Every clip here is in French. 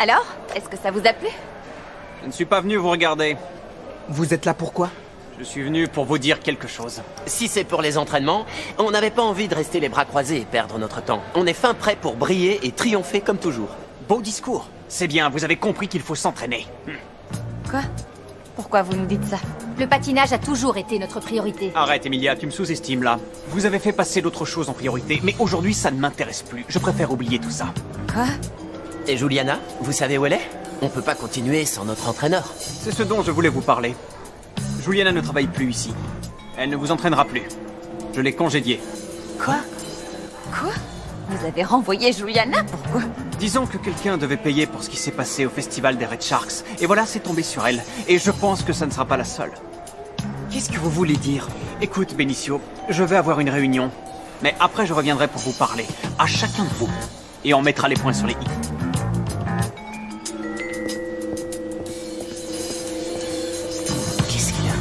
Alors, est-ce que ça vous a plu? Je ne suis pas venu vous regarder. Vous êtes là pourquoi? Je suis venu pour vous dire quelque chose. Si c'est pour les entraînements, on n'avait pas envie de rester les bras croisés et perdre notre temps. On est fin prêt pour briller et triompher comme toujours. Beau discours. C'est bien, vous avez compris qu'il faut s'entraîner. Quoi? Pourquoi vous nous dites ça? Le patinage a toujours été notre priorité. Arrête, Emilia, tu me sous-estimes là. Vous avez fait passer d'autres choses en priorité, mais aujourd'hui ça ne m'intéresse plus. Je préfère oublier tout ça. Quoi? Et Juliana, vous savez où elle est? On peut pas continuer sans notre entraîneur. C'est ce dont je voulais vous parler. Juliana ne travaille plus ici. Elle ne vous entraînera plus. Je l'ai congédiée. Quoi? Quoi? Vous avez renvoyé Juliana? Pourquoi? Disons que quelqu'un devait payer pour ce qui s'est passé au festival des Red Sharks. Et voilà, c'est tombé sur elle. Et je pense que ça ne sera pas la seule. Qu'est-ce que vous voulez dire? Écoute, Benicio, je vais avoir une réunion. Mais après, je reviendrai pour vous parler. À chacun de vous. Et on mettra les points sur les i. Qu'est-ce qu'il y a?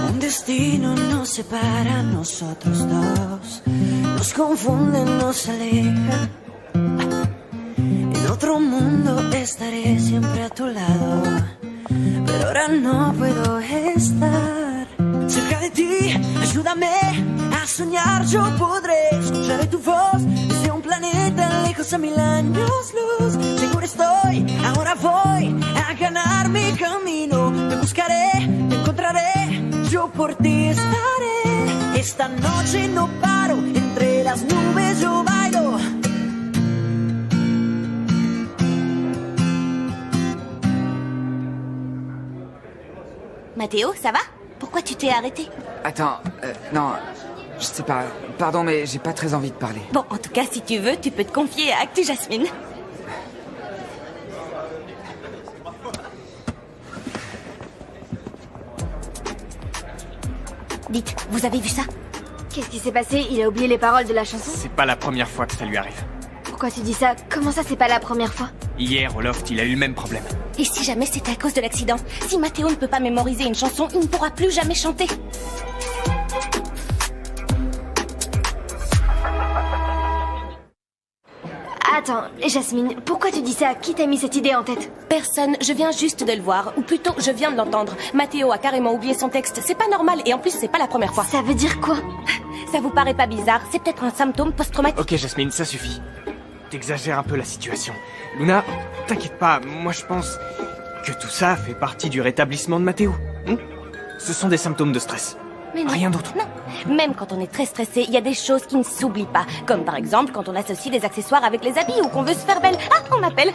Un destino nos separa a nosotros dos, nos confunde, nos aleja. En otro mundo estaré siempre a tu lado, pero ahora no puedo estar cerca de ti. Ayúdame a soñar, yo podré escuchar tu voz desde un planeta lejos a 1000 años luz. Seguro estoy, ahora voy a ganar mi camino. Te buscaré, te encontraré, yo por ti estaré. Esta noche no paro, entre las nubes yo bailo. Mathéo, ça va? Pourquoi tu t'es arrêté? Attends, non, je sais pas. Pardon, mais j'ai pas très envie de parler. Bon, en tout cas, si tu veux, tu peux te confier à Actu Jasmine. Dites, vous avez vu ça? Qu'est-ce qui s'est passé? Il a oublié les paroles de la chanson? C'est pas la première fois que ça lui arrive. Pourquoi tu dis ça? Comment ça, c'est pas la première fois? Hier, au loft, il a eu le même problème. Et si jamais c'était à cause de l'accident? Si Mathéo ne peut pas mémoriser une chanson, il ne pourra plus jamais chanter. Attends, Jasmine, pourquoi tu dis ça? Qui t'a mis cette idée en tête? Personne, je viens juste de le voir, ou plutôt, je viens de l'entendre. Mathéo a carrément oublié son texte, c'est pas normal, et en plus, c'est pas la première fois. Ça veut dire quoi? Ça vous paraît pas bizarre? C'est peut-être un symptôme post-traumatique. Ok, Jasmine, ça suffit. T'exagères un peu la situation. Luna, t'inquiète pas, moi je pense que tout ça fait partie du rétablissement de Mathéo. Ce sont des symptômes de stress. Mais non, Rien d'autre. Non, même quand on est très stressé, il y a des choses qui ne s'oublient pas. Comme par exemple quand on associe des accessoires avec les habits ou qu'on veut se faire belle. Ah, on m'appelle.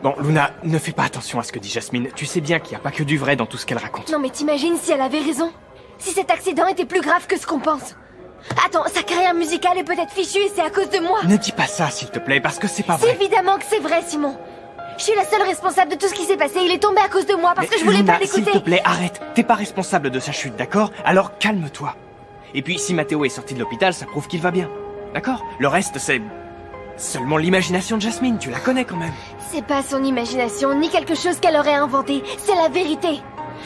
Bon, Luna, ne fais pas attention à ce que dit Jasmine. Tu sais bien qu'il n'y a pas que du vrai dans tout ce qu'elle raconte. Non mais t'imagines si elle avait raison? Si cet accident était plus grave que ce qu'on pense? Attends, sa carrière musicale est peut-être fichue et c'est à cause de moi. Ne dis pas ça, s'il te plaît, parce que c'est pas C'est vrai. évidemment que c'est vrai, Simon. Je suis la seule responsable de tout ce qui s'est passé. Il est tombé à cause de moi parce que je voulais Luna, pas l'écouter. s'il te plaît, arrête. T'es pas responsable de sa chute, d'accord? Alors calme-toi. Et puis, si Mathéo est sorti de l'hôpital, ça prouve qu'il va bien. D'accord? Le reste, c'est seulement l'imagination de Jasmine. Tu la connais quand même. C'est pas son imagination, ni quelque chose qu'elle aurait inventé. C'est la vérité.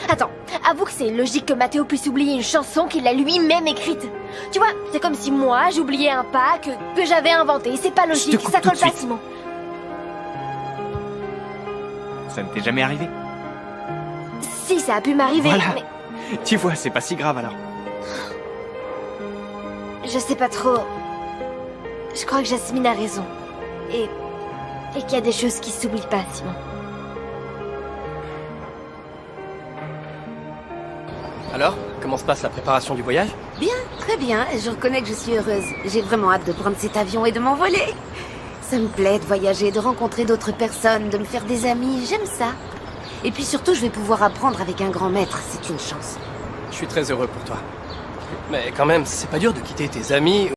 Attends, avoue que c'est logique que Mathéo puisse oublier une chanson qu'il a lui-même écrite. Tu vois, c'est comme si moi, j'oubliais un pas que j'avais inventé. C'est pas logique, coupe ça tout de colle pas, suite. Simon. Ça ne t'est jamais arrivé? Si, ça a pu m'arriver, Voilà. mais Tu vois, c'est pas si grave alors. je sais pas trop. Je crois que Jasmine a raison. Et qu'il y a des choses qui s'oublient pas, Simon. Alors, comment se passe la préparation du voyage? Bien, très bien. Je reconnais que je suis heureuse. J'ai vraiment hâte de prendre cet avion et de m'envoler. Ça me plaît de voyager, de rencontrer d'autres personnes, de me faire des amis. J'aime ça. Et puis surtout, je vais pouvoir apprendre avec un grand maître. C'est une chance. Je suis très heureux pour toi. Mais quand même, c'est pas dur de quitter tes amis